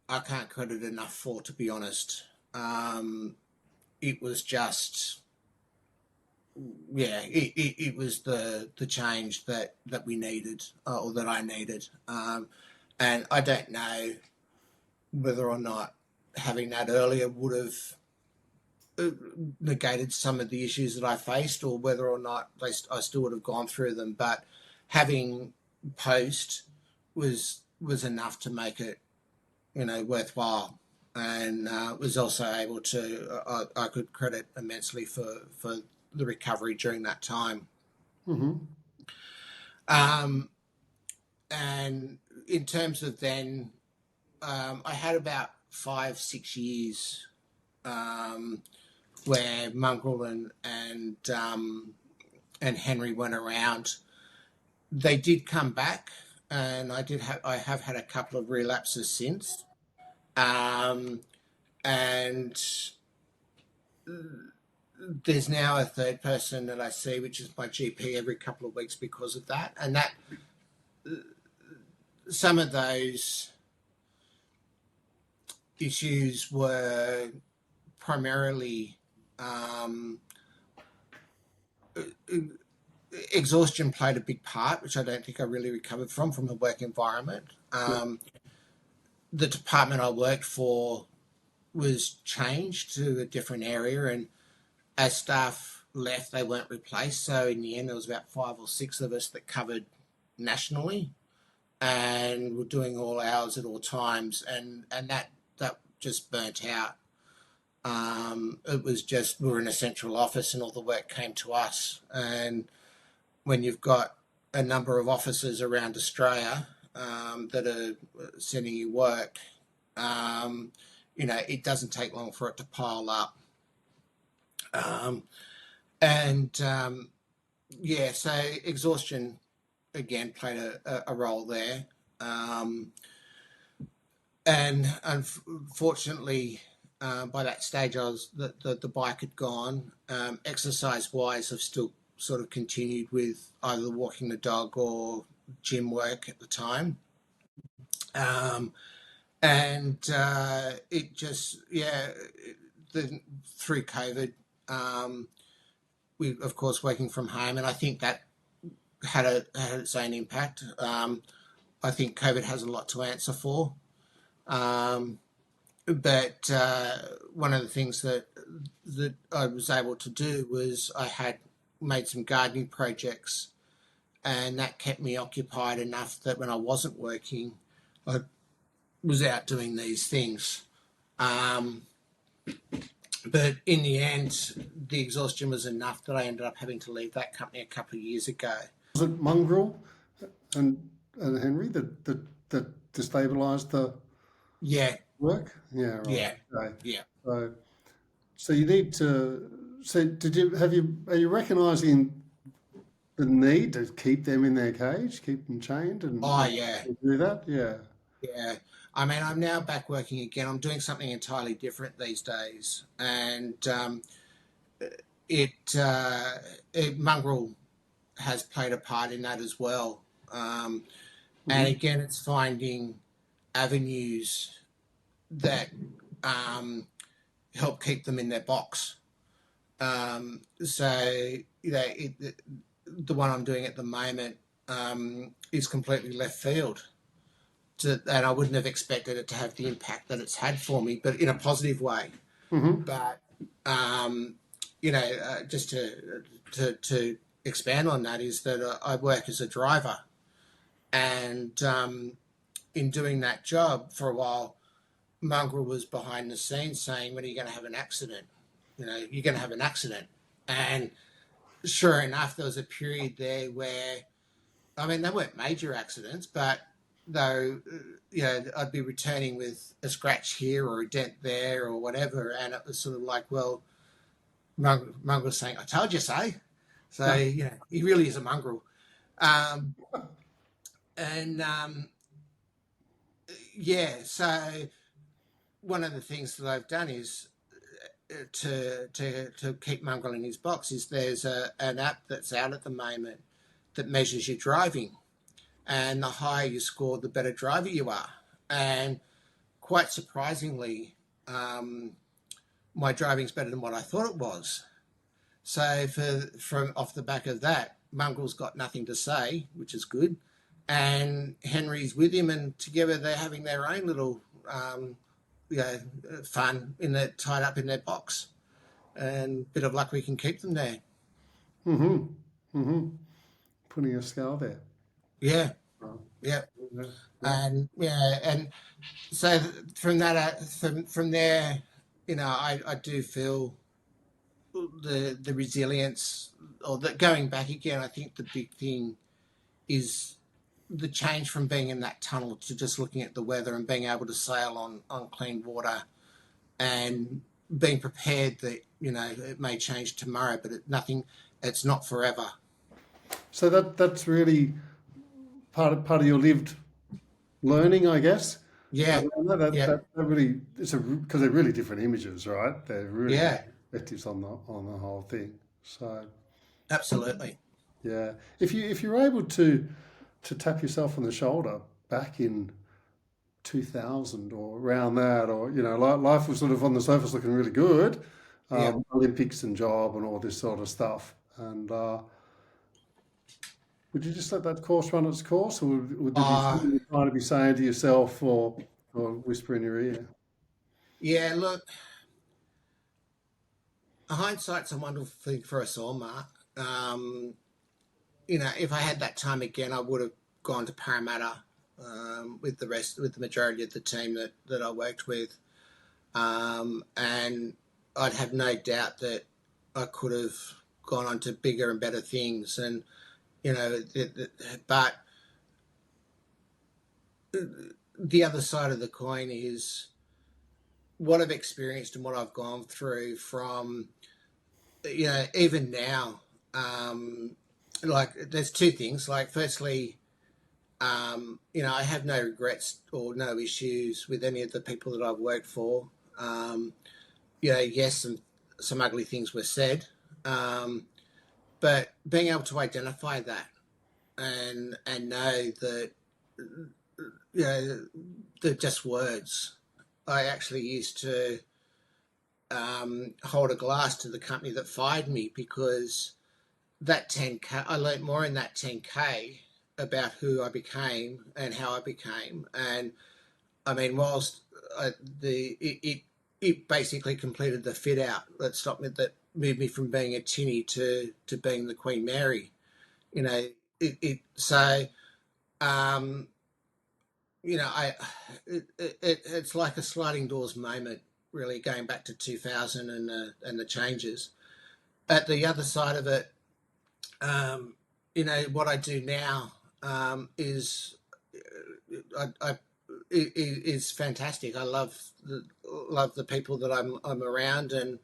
I can't credit enough for, to be honest. It was just, yeah, it was the change that we needed, or that I needed. And I don't know whether or not having that earlier would have negated some of the issues that I faced, or whether or not I still would have gone through them. But having post was enough to make it, worthwhile, and was also able to. I could credit immensely for the recovery during that time. Mm-hmm. And in terms of then, I had about 5-6 years where Mongrel and Henry went around. They did come back, and I have had a couple of relapses since. And there's now a third person that I see, which is my GP, every couple of weeks because of that. And that some of those issues were primarily exhaustion played a big part, which I don't think I really recovered from the work environment. The department I worked for was changed to a different area, and as staff left, they weren't replaced. So in the end, there was about 5 or 6 of us that covered nationally, and were doing all hours at all times, and that just burnt out. It was just, we were in a central office, and all the work came to us. And when you've got a number of offices around Australia that are sending you work, it doesn't take long for it to pile up. So exhaustion again played a role there. And unfortunately, by that stage, the bike had gone. Exercise-wise, I've still sort of continued with either walking the dog or gym work at the time. It just, through COVID, we, of course, working from home, and I think that had its own impact. I think COVID has a lot to answer for. But one of the things that I was able to do was I had made some gardening projects, and that kept me occupied enough that when I wasn't working, I was out doing these things. But in the end, the exhaustion was enough that I ended up having to leave that company a couple of years ago. Was it Mongrel and Henry that destabilised the work? Yeah, right. Yeah, okay. yeah. So you need to. So are you recognising the need to keep them in their cage, keep them chained, and do that? Yeah. Yeah. I mean, I'm now back working again. I'm doing something entirely different these days, and Mongrel has played a part in that as well. And again, it's finding avenues that help keep them in their box. The one I'm doing at the moment is completely left field. And I wouldn't have expected it to have the impact that it's had for me, but in a positive way. Mm-hmm. But just to expand on that is that I work as a driver, and in doing that job for a while, Mongrel was behind the scenes saying, "When are you going to have an accident? You're going to have an accident." And sure enough, there was a period there where, I mean, they weren't major accidents, but though, I'd be returning with a scratch here or a dent there or whatever, and it was sort of like, well, Mongrel was saying, "I told you so." So he really is a mongrel, um, and So one of the things that I've done is to keep Mongrel in his box is there's an app that's out at the moment that measures your driving, and the higher you score, the better driver you are. And quite surprisingly, my driving's better than what I thought it was. So from off the back of that, Mongrel's got nothing to say, which is good, and Henry's with him, and together they're having their own little fun tied up in their box. And bit of luck, we can keep them there. Mm-hmm. Mm-hmm. Putting a scale there. Yeah, Oh, yeah, yeah. and so from that, from there, I do feel the resilience, or that going back again. I think the big thing is the change from being in that tunnel to just looking at the weather and being able to sail on clean water, and being prepared that it may change tomorrow, but it's not forever. So that's really part of your lived learning, I guess. Yeah, I know that yeah, that, that really because they're really different images, right? They're really yeah, different perspectives on the whole thing. So absolutely. yeah, if you're able to tap yourself on the shoulder back in 2000 or around that, or life was sort of on the surface looking really good, Yeah. Olympics and job and all this sort of stuff, and would you just let that course run its course, or did you Uh, feel you trying to be saying to yourself, or whisper in your ear? yeah, look, hindsight's a wonderful thing for us all, Mark. Um, if I had that time again, I would have gone to Parramatta with the majority of the team that I worked with. And I'd have no doubt that I could have gone on to bigger and better things. And, but the other side of the coin is what I've experienced and what I've gone through from, even now. Like, there's two things. Like, firstly, I have no regrets or no issues with any of the people that I've worked for. Yes, some ugly things were said, but being able to identify that and know that they're just words. I actually used to hold a glass to the company that fired me, because that 10K, I learned more in that 10K about who I became and how I became. And I mean, whilst it basically completed the fit out that moved me from being a tinny to being the Queen Mary. You know, so um, I it's like a sliding doors moment, really, going back to 2000 and the changes. At the other side of it, what I do now is I is fantastic. I love the people that I'm around, and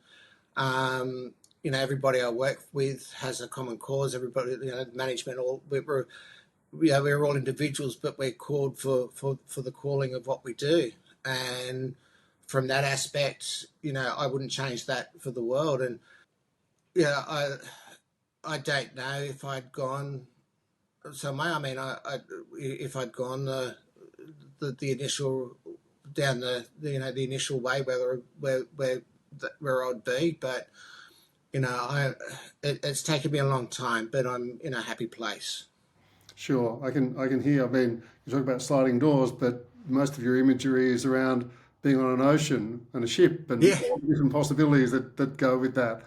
everybody I work with has a common cause. Everybody, management, we're all individuals, but we're called for the calling of what we do. And from that aspect, I wouldn't change that for the world. And yeah, I don't know if I'd gone. So I mean, if I'd gone the initial down the initial way, where I'd be, but it's taken me a long time, but I'm in a happy place. Sure, I can hear. I mean, you talk about sliding doors, but most of your imagery is around being on an ocean and a ship and Yeah, all the different possibilities that go with that.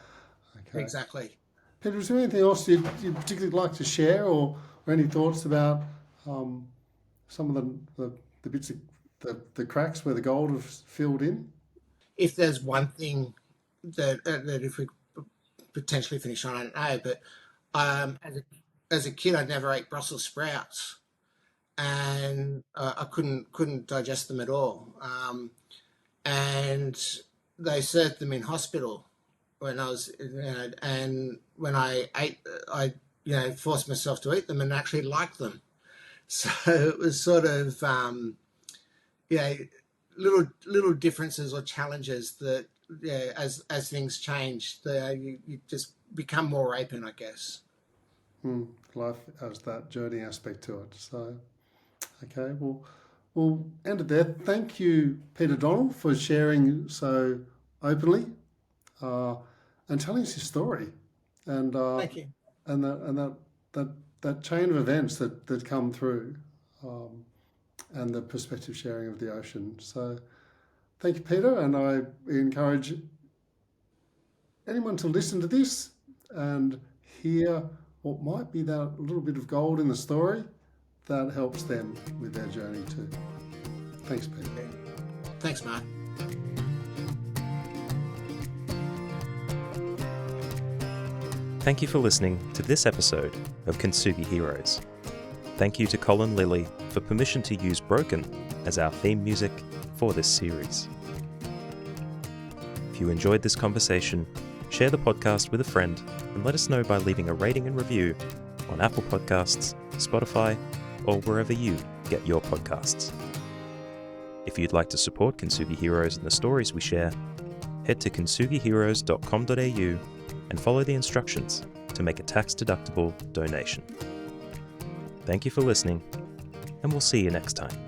Okay. exactly. Peter, is there anything else you'd particularly like to share, or any thoughts about some of the bits of the cracks where the gold was filled in? If there's one thing that if we potentially finish on, I don't know, but as a kid, I never ate Brussels sprouts, and I couldn't digest them at all. And they served them in hospital when I was, and when I ate, I forced myself to eat them and actually liked them. So it was sort of little differences or challenges that as things change, you just become more open, I guess. Life has that journey aspect to it. So, okay, well, we'll end it there. Thank you, Peter Donnell, for sharing so openly and telling us your story, and Thank you. and that chain of events that come through, and the perspective sharing of the ocean. So, thank you, Peter, and I encourage anyone to listen to this and hear what might be that little bit of gold in the story that helps them with their journey too. Thanks, Peter. Thanks, Mark. Thank you for listening to this episode of Kintsugi Heroes. Thank you to Colin Lilly for permission to use Broken as our theme music for this series. If you enjoyed this conversation, share the podcast with a friend and let us know by leaving a rating and review on Apple Podcasts, Spotify, or wherever you get your podcasts. If you'd like to support Kintsugi Heroes and the stories we share, head to kintsugiheroes.com.au and follow the instructions to make a tax-deductible donation. Thank you for listening, and we'll see you next time.